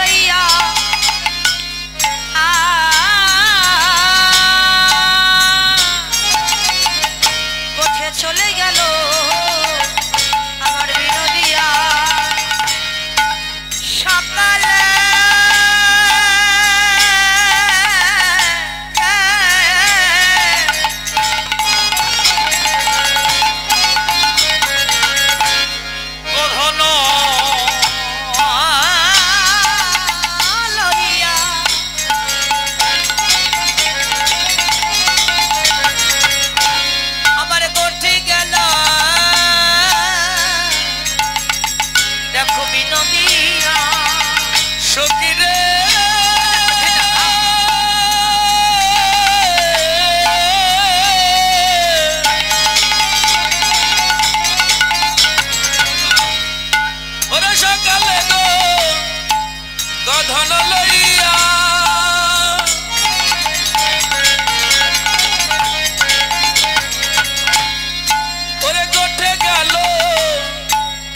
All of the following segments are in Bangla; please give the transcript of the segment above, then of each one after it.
লইয়া কোঠে চলে গেল আমার বিনোদিয়া সকালে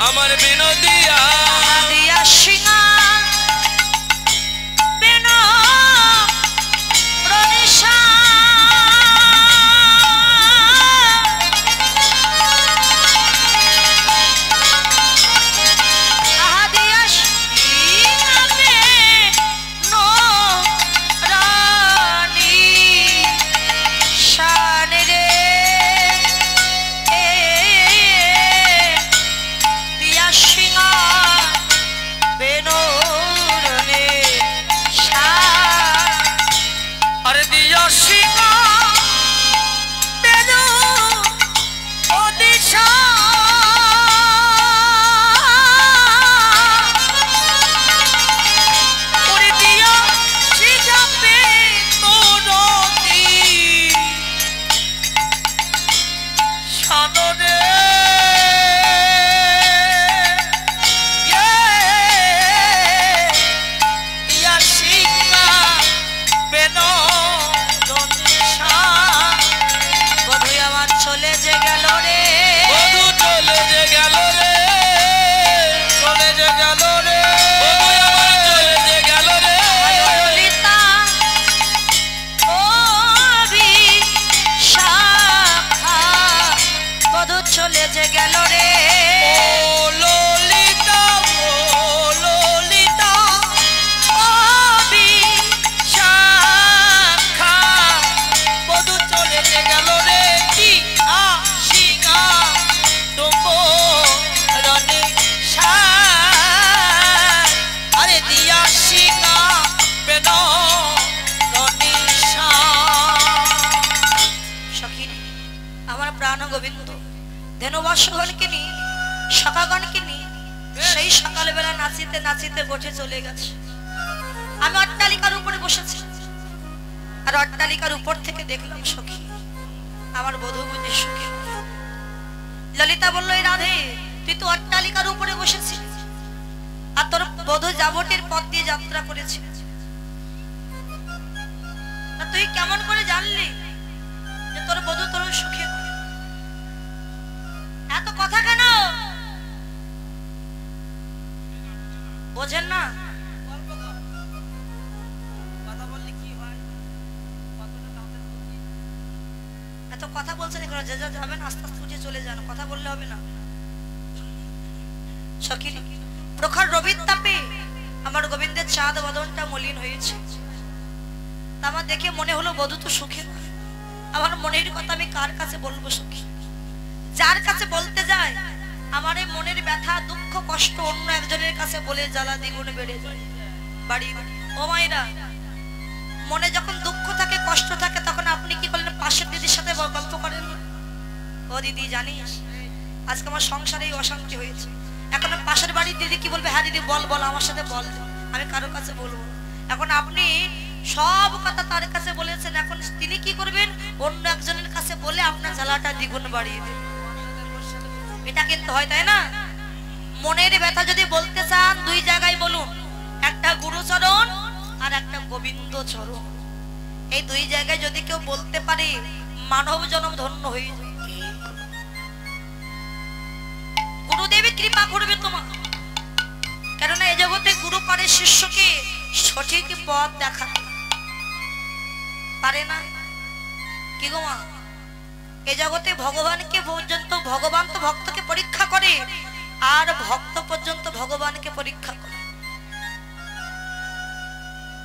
আমার বিনোদিয়া দিয়া সিংহা বেন রনিশা দিয়া সিংহা বেন রানী শান রে ধেনুবর্ষগণকে নিয়ে সখাগণকে নিয়ে সেই সকালবেলা নাচিতে নাচিতে গোঠে চলে গেছে। আমি অট্টালিকার উপরে বসেছি আর অট্টালিকার উপর থেকে দেখলাম সখী আমার বধূ বুঝে সুখী। ললিতা বলল, এই রাধে, তুই তো অট্টালিকার উপরে বসেছিস আর তোর বধূ যাবতীর পথ দিয়ে যাত্রা করেছে, তুই কেমন করে জানলি যে তোর বধূ তোর সুখী? এত কথা কেন বোঝেন না? এত কথা বলছেন, যে যা যাবেন আস্তে আস্তে উঠে চলে যান, কথা বললে হবে না। সখী, প্রখর রবির তাপে আমার গোবিন্দের চাঁদ বদনটা মলিন হয়েছে। আমার দেখে মনে হলো বধূ তো সুখী। আমার মনের কথা আমি কার কাছে বলবো সখী? যার কাছে বলতে যায় আমার এই মনের ব্যথা দুঃখ কষ্ট অন্য একজনের কাছে বলে জ্বালা দ্বিগুণ বেড়ে যায়। বাড়ি ও মায়েরা, মনে যখন দুঃখ থাকে কষ্ট থাকে তখন আপনি কি বলেন? পাশের দিদির সাথে গল্প করেন। ও দিদি, জানিস আজকে আমার সংসারে অশান্তি হয়েছে। এখন পাশের বাড়ির দিদি কি বলবে? হ্যাঁ দিদি বল বল, আমার সাথে বল, আমি কারোর কাছে বলবো। এখন আপনি সব কথা তার কাছে বলেছেন, এখন তিনি কি করবেন? অন্য একজনের কাছে বলে আপনার জ্বালাটা দ্বিগুণ বাড়িয়ে দেবেন। এটা কিন্তু হয়, তাই না? মনের ব্যথা যদি বলতে চান দুই জায়গায় বলুন, একটা গুরুচরণ আর একটা গোবিন্দ চরণ। এই দুই জায়গায় যদি কেউ বলতে পারে মানব জন্ম ধন্য হয়ে যায়। গুরুদেবী কৃপা করবে তোমার, কেননা এই জগতে গুরু পারে শিষ্যকে সঠিক পথ দেখাতে পারে না। কি গো মা, এ জগতে ভগবানকে পর্যন্ত, ভগবান তো ভক্তকে পরীক্ষা করে, আর ভক্ত পর্যন্ত ভগবানকে পরীক্ষা করে।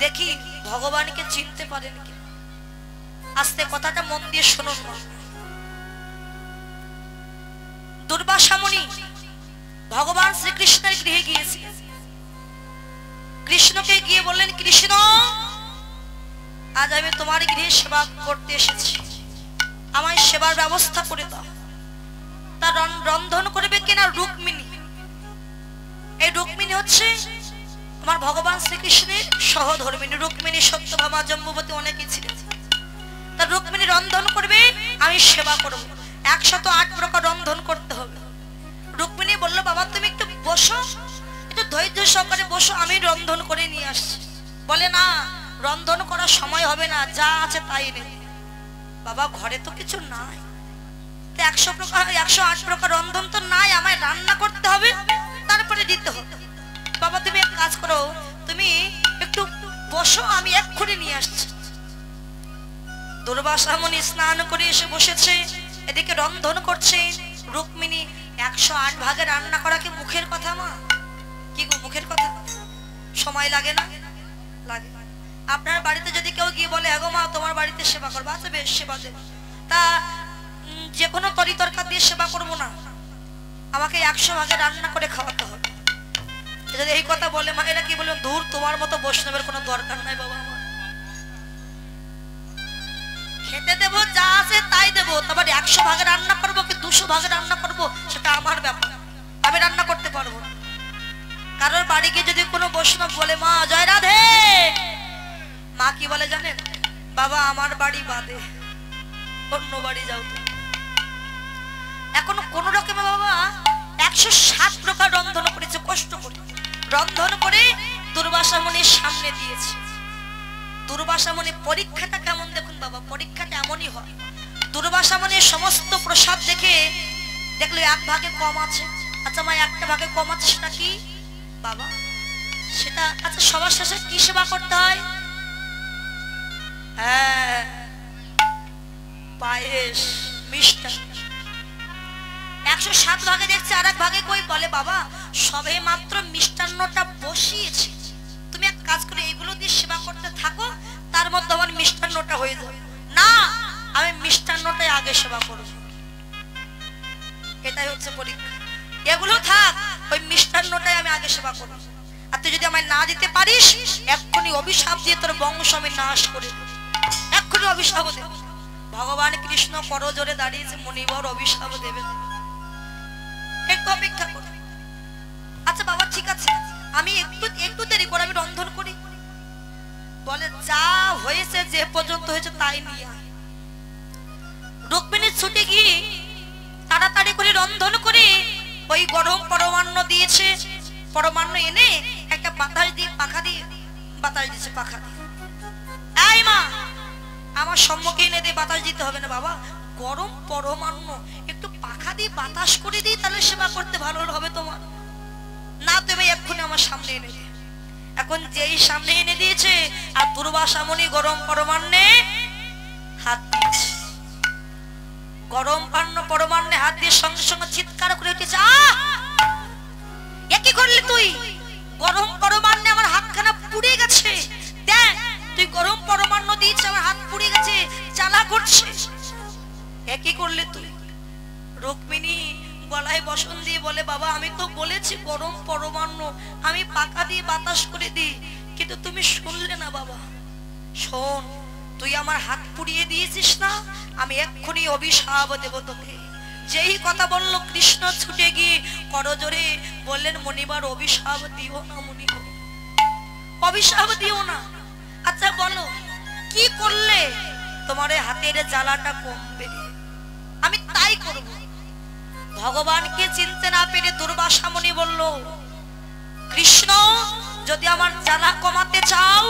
দেখি ভগবানকে চিনতে পারেন কি। আস্তে কথাটা মন দিয়ে শুনুন না। দুর্বাসা মুনি ভগবান শ্রীকৃষ্ণের গৃহে গিয়েছে। কৃষ্ণকে গিয়ে বললেন, কৃষ্ণ আজ আমি তোমার গৃহে সেবা করতে এসেছি, আমায় সেবার ব্যবস্থা করে দাও। তার রন্ধন করবে কিনা রুক্মিণী। এই রুক্মিণী হচ্ছে আমার ভগবান শ্রীকৃষ্ণের সহধর্মিণী। রুক্মিণী, সত্যভামা, জম্বুবতী অনেকেই ছিলেন। তার রুক্মিণী রন্ধন করবে, আমি সেবা করব। 108 প্রকার রন্ধন করতে হবে। রুক্মিণী বলল, বাবা তুমি একটু বসো, একটু ধৈর্য সহকারে বসো, আমি রন্ধন করে নিয়ে আসছি। বলে, না রন্ধন করার সময় হবে না, যা আছে তাই নেই। বাবা ঘরে তো কিছু নাই, 108 প্রকার রন্ধন তো নাই, আমায় রান্না করতে হবে, তারপরে দিতে হবে। বাবা তুমি এক কাজ করো, তুমি একটু বসো, আমি এক্ষুনি নিয়ে আসছি। দুর্বাসা মুনি স্নান করে এসে বসেছে, এদিকে রন্ধন করছে। রুক্মিণী 108 ভাগে রান্না করা কি মুখের কথা মা? কি গো মুখের কথা? সময় লাগে না? লাগে। আপনার বাড়িতে যদি কেউ গিয়ে বলে, হ্যাঁ গো মা তোমার বাড়িতে সেবা করবো, আচ্ছা বেশ সেবা দেব, তা যে কোনো তরি তরকারি দিয়ে সেবা করবো না, আমাকে 100 ভাগে রান্না করে খাওয়াতে হবে। যদি এই কথা বলে মা, এরা কি বলবেন, দূর তোমার মতো বৈষ্ণবের কোনো দরকার নাই বাবা, আমার খেতে দেবো, যা আছে তাই দেবো, তারপর 100 ভাগে রান্না করবো কি 200 ভাগে রান্না করবো সেটা আমার ব্যাপার, আমি রান্না করতে পারবো না। কারোর বাড়ি গিয়ে যদি কোনো বৈষ্ণব বলে, মা জয় রাধে, মা কি বলে জানেন, বাবা আমার বাড়ি বাদে, অন্য বাড়ি যাও তো। এখন কোন রকমে বাবা 107 প্রকার রন্ধন করেছে, কষ্ট করে রন্ধন করে দুর্বাসা মুনির সামনে দিয়েছে। দুর্বাসা মুনি পরীক্ষাটা কেমন দেখুন বাবা, পরীক্ষাটা এমনই হয়। দুর্বাসা মুনির সমস্ত প্রসাদ দেখে দেখলো 1 ভাগে কম আছে। আচ্ছা মা 1টা ভাগে কম আছে, সেটা কি বাবা? সেটা আচ্ছা সবার শেষে কি সেবা করতে হয়? হ্যাঁ পায়েস, মিষ্টান্ন। 107 ভাগে দেখছে, আর 1 ভাগে কই? বলে বাবা সবে মাত্র মিষ্টান্নটা বসিয়েছি, তুমি এক কাজ করে এইগুলো দিয়ে সেবা করতে থাকো, তার মধ্যে আমার মিষ্টান্নটা হয়ে যাবে। না আমি মিষ্টান্নটাই আগে সেবা করব। এটাই হচ্ছে পরীক্ষা। এগুলো থাক, ওই মিষ্টান্নটাই আমি আগে সেবা করব। আর তুই যদি আমায় না দিতে পারিস, এক্ষুনি অভিশাপ দিয়ে তোর বংশ আমি নাশ করে দেব, এক্ষুনি অভিশাপ দেব। ভগবান কৃষ্ণ করজোরে দাঁড়িয়েছে, মুনিবর অভিশাপ দেবেন, একটু অপেক্ষা কর। আচ্ছা বাবা ঠিক আছে, আমি একটু দেরি করে আমি রন্ধন করি। বলে যা হয়েছে, যে পর্যন্ত হয়েছে তাই নিয়ে আয়। রুক্মিণী ছুটে গিয়ে তাড়াতাড়ি করে রন্ধন করে ওই গরম পরমান্ন দিয়েছে। পরমান্ন এনে একটা বাতাস দিয়ে, পাখা দিয়ে বাতাস দিয়েছে, পাখা দিয়ে। এই মা আমার সম্মুখে এনে দে, বাতাস দিতে হবে না বাবা, গরম পরমান্ন একটু পাখা দিয়ে বাতাস করে দিই, তাহলে সেবা করতে ভালো হবে তোমার। না তুমি এক্ষুনি আমার সামনে এনে দে। এখন যেই সামনে এনে দিয়েছে, আর দুর্বাসা মুনি গরম পরমান্নে হাত দিয়েছে। গরম পরমান্নে হাত দিয়ে সঙ্গে সঙ্গে চিৎকার করে উঠেছে, কি করলি তুই? গরম পরমান্নে আমার হাতখানা পুড়ে গেছে, দেখ তুই গরম পরমান্ন দিয়েছিস, আমার হাত পুড়ে গেছে, জ্বালা করছে, কি করলি তুই? রুক্মিণী গলায় বসন দিয়ে বলে, বাবা আমি তো বলেছি গরম পরমান্ন আমি পাকা দিয়ে বাতাস করে দিই, কিন্তু তুমি শুনলে না বাবা। শোন, তুই আমার হাত পুড়িয়ে দিয়েছিস না, আমি এক্ষুনি অভিশাপ দেব তোকে। যেই কথা বললো কৃষ্ণ ছুটে গিয়ে করজোরে বললেন, মুনিবার অভিশাপ দিও না, মুনিব অভিশাপ দিও না। আচ্ছা বলো কি করলে তোমার হাতের জ্বালাটা কমবে? আমি তাই করব। ভগবানকে চিনতে না পেরে দুর্বাসা মুনি বলল, কৃষ্ণ যদি আমার জ্বালা কমাতে চাও,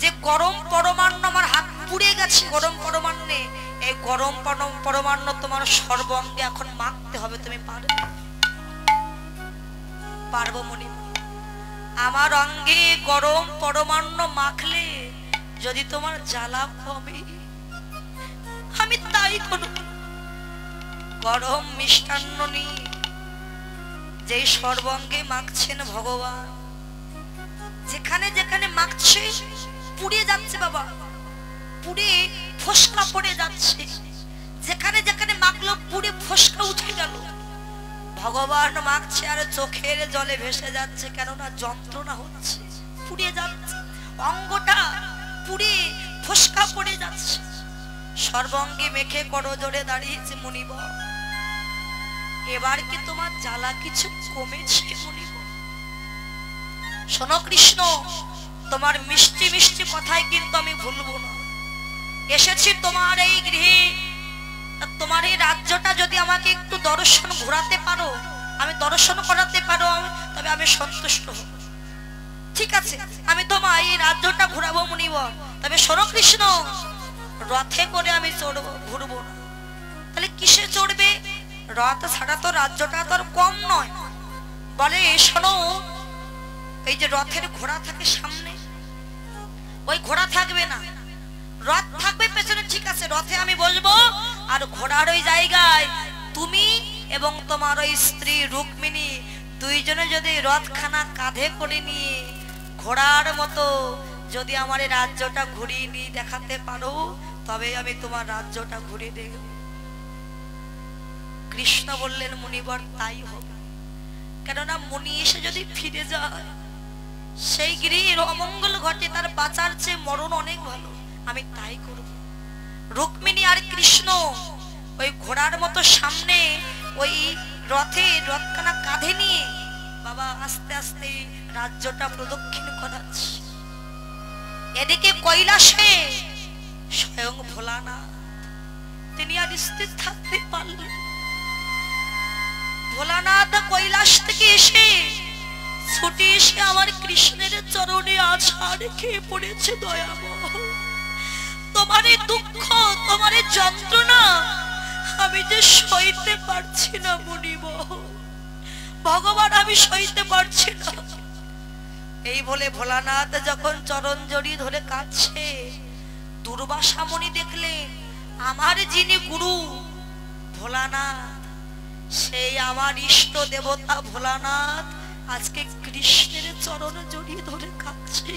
যে গরম পরমান্ন আমার হাত পুড়ে গেছে, গরম পরমান্নে, এই গরম পরমান্ন তোমার সর্বাঙ্গে এখন মাখতে হবে, তুমি পারবে? পারবো মুনি। আমার অঙ্গে গরম পরমান্ন মাখলে যদি তোমার জ্বালা কমে আমি তাই করব। গরম মিষ্টান্ন নিয়ে যেই সর্বাঙ্গে মাখছেন ভগবান, যেখানে যেখানে মাখছে পুড়ে যাচ্ছে বাবা, পুড়ে ফসকা পড়ে যাচ্ছে, যেখানে যেখানে মাখলো পুড়ে ফসকা উঠে গেল। ভগবান মাখছে আর চোখের জলে ভেসে যাচ্ছে, কেননা যন্ত্রণা হচ্ছে, পুড়ে যাচ্ছে, অঙ্গটা পুড়ে ফসকা পড়ে যাচ্ছে। সর্বাঙ্গে মেখে করজোড়ে দাঁড়িয়েছে মুনিবর, এবার কি তোমার জ্বালা কিছু কমেছে মুনিবর? শোনো কৃষ্ণ, তোমার মিষ্টি মিষ্টি কথাই কিন্তু আমি ভুলবো না। এসেছি তোমার এই গৃহে, তোমার এই রাজ্যটা যদি আমাকে একটু দর্শন ঘোরাতে পারো, আমি দর্শন করাতে পারো, তবে আমি সন্তুষ্ট হব। ঠিক আছে, আমি তোমার এই রাজ্যটা ঘুরাবো মুনিবর, তবে শোনো কৃষ্ণ, রথে করে আমি চড়বো, ঘুরবো না। তাহলে কিসে চড়বে? রথ ছাড়া তো রাজ্যটা তো আর কম নয়। বলে শোনো, এই যে রথের ঘোড়া থাকে সামনে, ওই ঘোড়া থাকবে না, রথ থাকবে পেছনে। ঠিক আছে, রথে আমি বসবো, আর ঘোড়ার ওই জায়গায় তুমি এবং তোমার ওই স্ত্রী রুক্মিণী দুইজনে যদি রথখানা কাঁধে করে নিয়ে ঘোড়ার মতো যদি আমার এই রাজ্যটা ঘুরিয়ে নিয়ে দেখাতে পারো, তবে আমি তোমার রাজ্যটা ঘুরিয়ে দেব। কৃষ্ণ বললেন মুনিবর তাই হবে, কেননা মুনি এসে যদি ফিরে যায়, সেই গৃহের অমঙ্গল ঘটে, তার বাঁচার চেয়ে মরণ অনেক ভালো, আমি তাই করব। রুক্মিণী আর কৃষ্ণ ওই ঘোড়ার মতো সামনে ওই রথখানা কাঁধে নিয়ে বাবা আস্তে আস্তে রাজ্যটা প্রদক্ষিণ করাচ্ছে। এদিকে কৈলাসে স্বয়ং ভোলানাথ, তিনি আর স্থির থাকতে পারলেন। ভোলানাথ কৈলাস থেকে এসে ছুটে এসে আমার কৃষ্ণের চরণে আছাড় খেয়ে পড়েছে। দয়াময়, তোমার এই দুঃখ, তোমার এই যন্ত্রণা আমি যে সইতে পারছি না মুনিব, ভগবান আমি সইতে পারছি না। এই বলে ভোলানাথ যখন চরণ জড়িয়ে ধরে কাঁদছে, দুর্বাসা মুনি দেখলেন আমার যিনি গুরু ভোলানাথ, সেই আমার ইষ্ট দেবতা ভোলানাথ আজকে কৃষ্ণের চরণ জড়িয়ে ধরে কাঁদছে।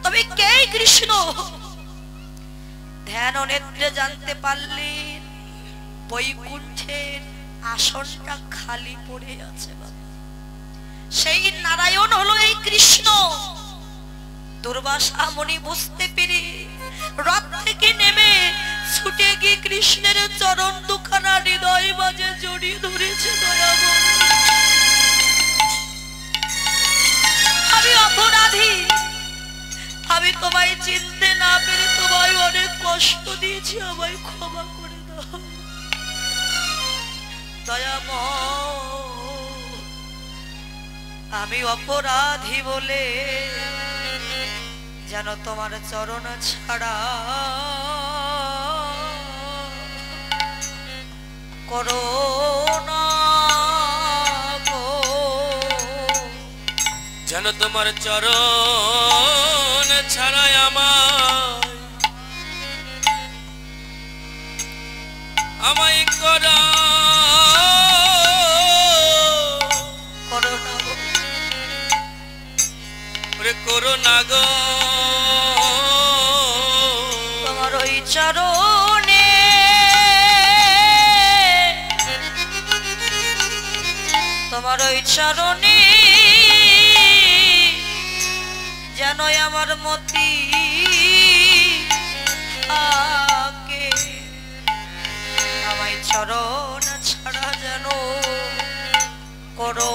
তবে কে কৃষ্ণ? ধ্যান নেত্রে জানতে পারলেন বৈকুণ্ঠের আসনটা খালি পড়ে আছে। সেই নারায়ণ হলো এই কৃষ্ণ। দুর্বাসা মুনি বুঝতে পেরে রথ থেকে নেমে ছুটে গিয়ে কৃষ্ণের চরণ দুখানা হৃদয় মাঝে জড়িয়ে ধরেছে। দয়াময়, আমি অপরাধী, আমি তোমায় চিনতে না পেরে তোমায় অনেক কষ্ট দিয়েছি, আমায় ক্ষমা করে দাও। দয়াময়, আমি অপরাধী বলে যেন তোমার চরণ ছাড়া করো না গো, যেন তোমার চরণ ছাড়াই আমায় করা করো না গো। তোমার ওই চরণে তোমার ওই চরণে যেন আমার মতি থাকে, আমায় চরণ ছাড়া যেন করো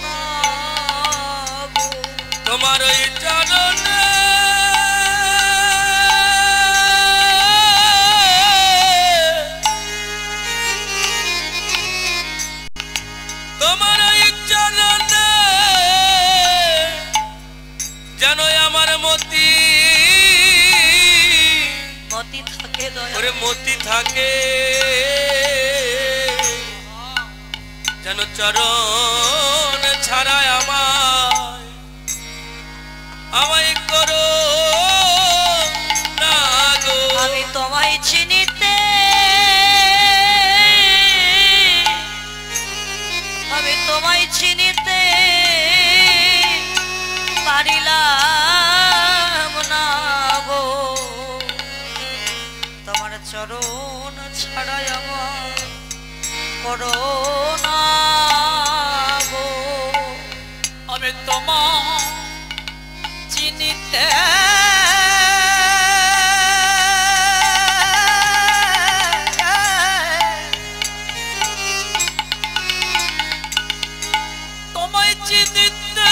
না গো। তোমার ওই চরণে তোমার ওই চরণে যেন আমার মতি থাকে, ওরে মতি থাকে, যেন চরণ ছাড়ায় আমায় আমায় করো না গো। আমি তোমায় চিনিতে, আমি তোমায় চিনিতে পারিলাম না গো। তোমার চরণ ছাড়াই আমার করোনা গো। আমি তোমার চিনিতে তোমায় চিনিতে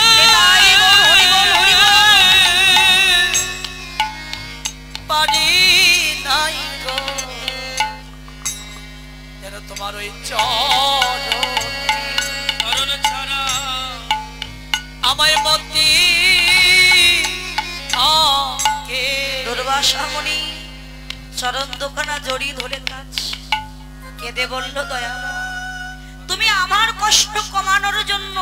পারি নাই গো। যেন তোমার ওই চরণ ছাড়া আমায় মতি থাকে। দুর্বাসামণি চরণ দোকানা জড়ি ধরে কাজ কেঁদে বলল, দয়া তুমি আমার কষ্ট কমানোর জন্য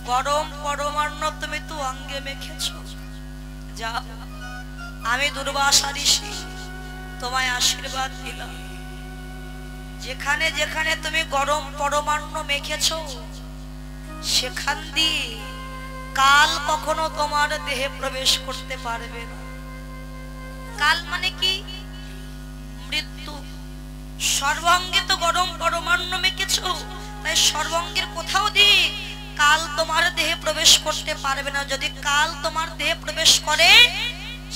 গরম পরমান্ন তুমি তো অঙ্গে মেখেছ। যা, আমি দুর্বাসা ঋষি তোমায় আশীর্বাদ দিলাম। যেখানে যেখানে তুমি গরম পরমান্ন মেখেছ সেখান দিয়ে কাল কখনো তোমার দেহে প্রবেশ করতে পারবে না। কাল মানে কি? মৃত্যু। সর্বাঙ্গে তো গরম পরমান্ন মেখেছ, তাই সর্বাঙ্গের কোথাও দিয়ে কাল তোমার দেহে প্রবেশ করতে পারবে না। যদি কাল তোমার দেহে প্রবেশ করে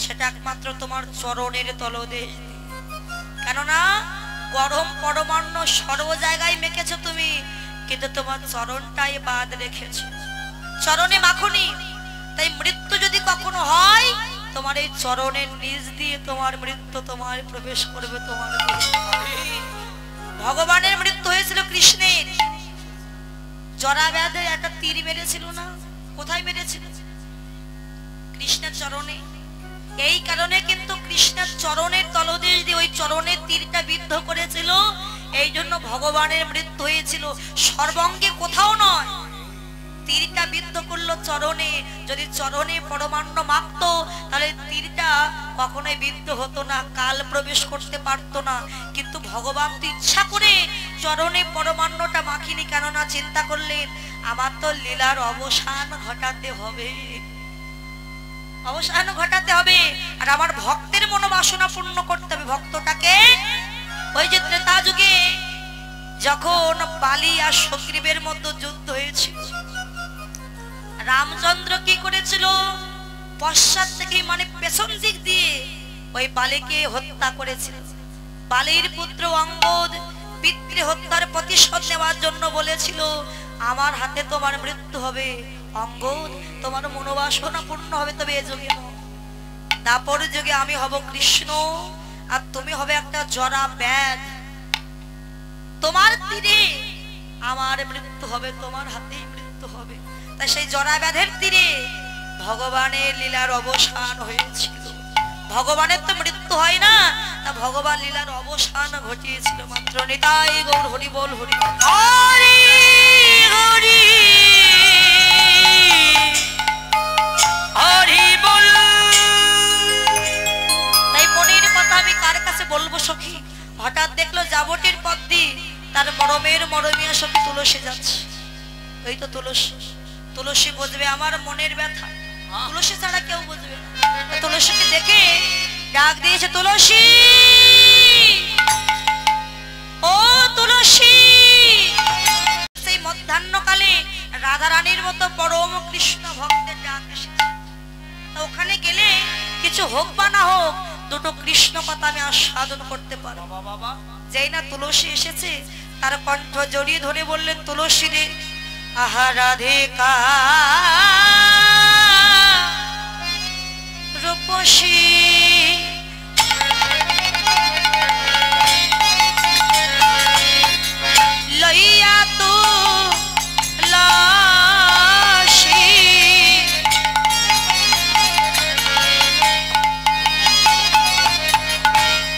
সেটা একমাত্র তোমার চরণের তলদেশ। কেননা গরম পরমান্ন সর্ব জায়গায় মেখেছ তুমি, কিন্তু তোমার চরণটাই বাদ রেখেছ, চরণে মাখনি। তাই মৃত্যু যদি কখনো হয় তোমার এই চরণের নিচ দিয়ে তোমার মৃত্যু তোমার প্রবেশ করবে। তোমার ভগবানের মৃত্যু হয়েছিল কৃষ্ণের, জরাব্যাধে একটা তীর মেরেছিল না? কোথায় মেরেছিল? কৃষ্ণের চরণে। এই কারণে কিন্তু কৃষ্ণের চরণের তলদেশ দিয়ে ওই চরণের তীরটা বিদ্ধ করেছিল। এই জন্য ভগবানের মৃত্যু হয়েছিল, সর্বাঙ্গে কোথাও নয়। তীরটা বিদ্ধ করলো চরণে। যদি চরণে পরমান্ন মাখতো তাহলে তীরটা কখনোই বিদ্ধ হতো না, কাল প্রবেশ করতে পারতো না। কিন্তু ভগবান তো ইচ্ছা করে চরণে পরমান্নটা মাখিনি, কেননা চিন্তা করলেন আমার তো লীলার অবসান ঘটাতে হবে, অবসান ঘটাতে হবে, আর আমার ভক্তের মনোবাসনা পূর্ণ করতে হবে। ভক্তটাকে ওই যে ত্রেতা যুগে যখন বালি আর সুগ্রীবের মধ্যে যুদ্ধ হয়েছিল, রামচন্দ্র কি করেছিল? পশ্চাৎ থেকে মানে পেছন দিক দিয়ে ওই বালিকে হত্যা করেছিল। বালির পুত্র অঙ্গদ পিতৃ হত্যার প্রতিশোধ নেওয়ার জন্য বলেছিল আমার হাতে তোমার মৃত্যু হবে, অঙ্গদ তোমার মনোবাসনা পূর্ণ হবে, তবে এ যুগে নয়, দাপর যুগে আমি হব কৃষ্ণ আর তুমি হবে একটা জরা ব্যাধ, তোমার তীরে আমার মৃত্যু হবে, তোমার হাতেই মৃত্যু হবে। তাই সেই জরা ব্যাধের তীরে ভগবানের লীলার অবসান হয়েছিল। ভগবানের তো মৃত্যু হয় না, তা ভগবান লীলার অবসান ঘটিয়েছিল মাত্র। নিতাই গৌর হরি বল, হরি হরি হরি হরি বল। তাই মনের কথা আমি কার কাছে বলবো সখী? হঠাৎ দেখলো যাবটির পথ দিয়ে তার মরমের মরমিয়া সখী তুলসী যাচ্ছে। ওই তো তুলসী, তুলসী বুঝবে আমার মনের ব্যথা, তুলসী ছাড়া কেউ বুঝবে না। তুলসীকে দেখে ডাক দিয়েছে, তুলসী ও তুলসী। সেই মধ্যাহ্নকালে রাধা রানীর মতো পরম কৃষ্ণ ভক্তের ডাক এসেছে। ওখানে গেলে কিছু হোক বা না হোক দুটো কৃষ্ণ কথা আমি আস্বাদন করতে পারবো। যেই না তুলসী এসেছে তার কণ্ঠ জড়িয়ে ধরে বললেন, তুলসী রে আহা রাধিকা রূপসী লইয়া তু লাশি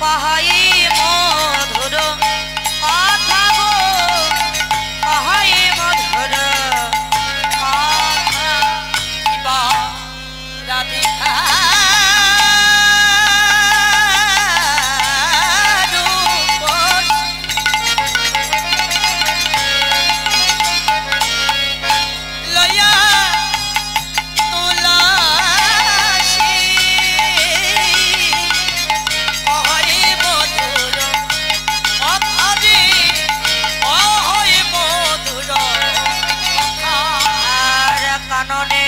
পাহাই মধুর কথা গো, পাহাই মধুর কথা। রাধিকা যথা কাননে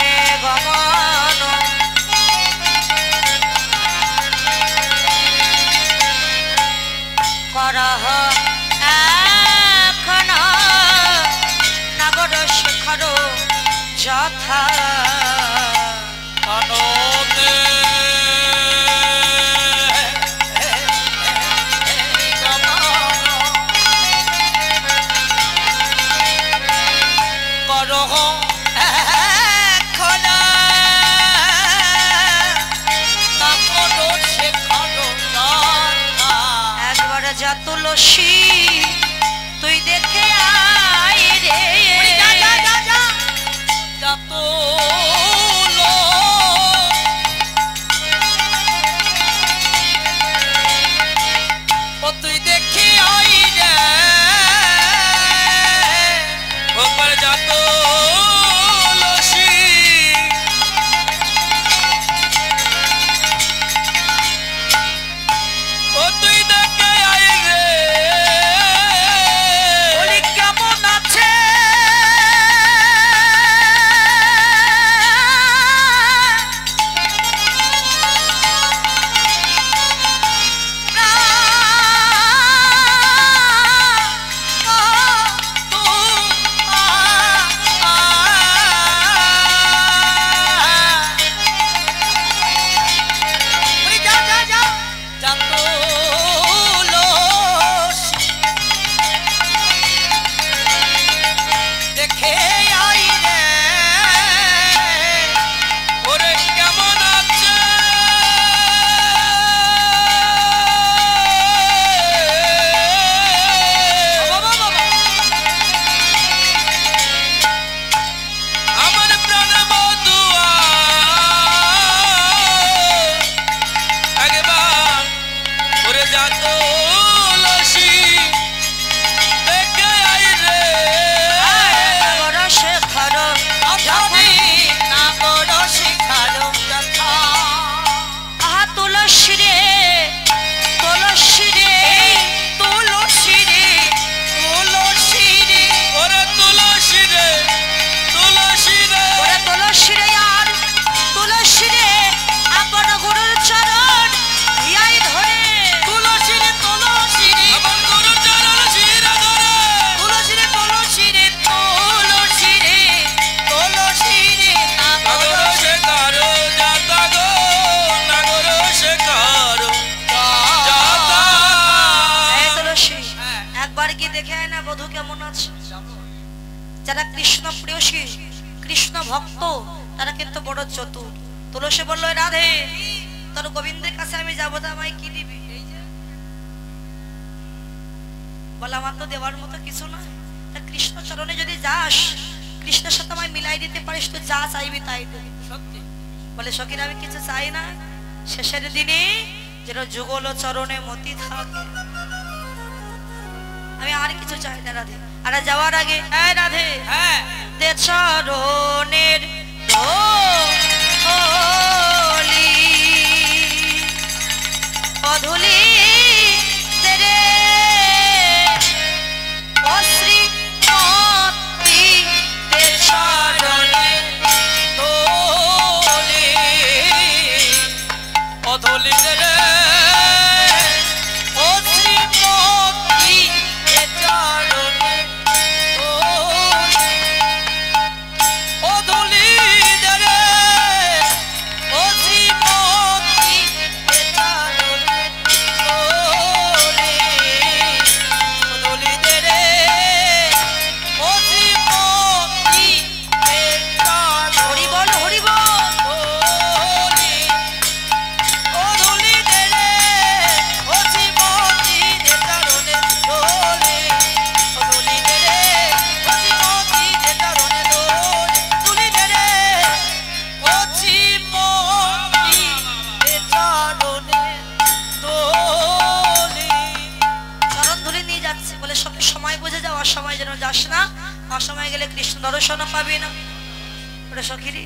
করহ এখনা নাকড় শেখর যথা একবার যা তুলসী তুই দেখে আয় রে যত তুই দেখি আই রে গোপাল যত লসি ও তুই দেখে আই রে বলি কেমন আছে ওরে কেমন আছে আমার প্রাণ বধুয়া একবার ওরে যত লসি দেখে আই রে বড় শেখর আহা তুলসী রে তুলসী রে তুলসী রে তুলসী রে ওরে তুলসী রে তুলসী রে ওরে তুলসী রে আর তুলসী রে আপন গুরুর চরণ হিয়াই ধরে তুলসী রে তুলসী রে আমার গুরু চরণ শিরা ধরে তুলসী রে তুলসী রে তুলসী রে তুলসী রে নাগর শেখারো যাতা গো নাগর শেখারো যাতা এই তুলসী হ্যাঁ। একবার কি দেখে আয় না বধূ কেমন আছে যারা কৃষ্ণ প্রিয়সী কৃষ্ণ ভক্ত তারা কিন্তু বড় চতুর তুলসী বলল রাধে তোর গোবিন্দের কাছে আমি যাবো তো আমায় কি দিবি বলে আমার তো দেওয়ার মতো কিছু না তা কৃষ্ণ চরণে যদি যাস কৃষ্ণের সাথে আমায় মিলাই দিতে পারিস তুই যা চাইবি তাই দেবি সত্যি বলে সখীরা আমি কিছু চাই না শেষের দিনে যেন যুগল চরণে মতি থাকে আমি আর কিছু চাই না রাধে আর যাওয়ার আগে এই রাধে হ্যাঁ দে চরণের ধুলি অধুলি দে রে ও শ্রীমতী দে চরণের ধুলি অধুলি রে ও শ্রীমতী এ চরণে ধুলি অধুলি রে ও শ্রীমতী এ চরণে ধুলি অধুলি রে ও শ্রীমতী এ চরণে হরি বল হরি বল ধুলি অধুলি নিয়ে যাচ্ছে, বলে সঙ্গে সময় বুঝে যাও, অসময় যেন যাস না, অসময় গেলে কৃষ্ণ দর্শনও পাবি না। ওটা সখী রে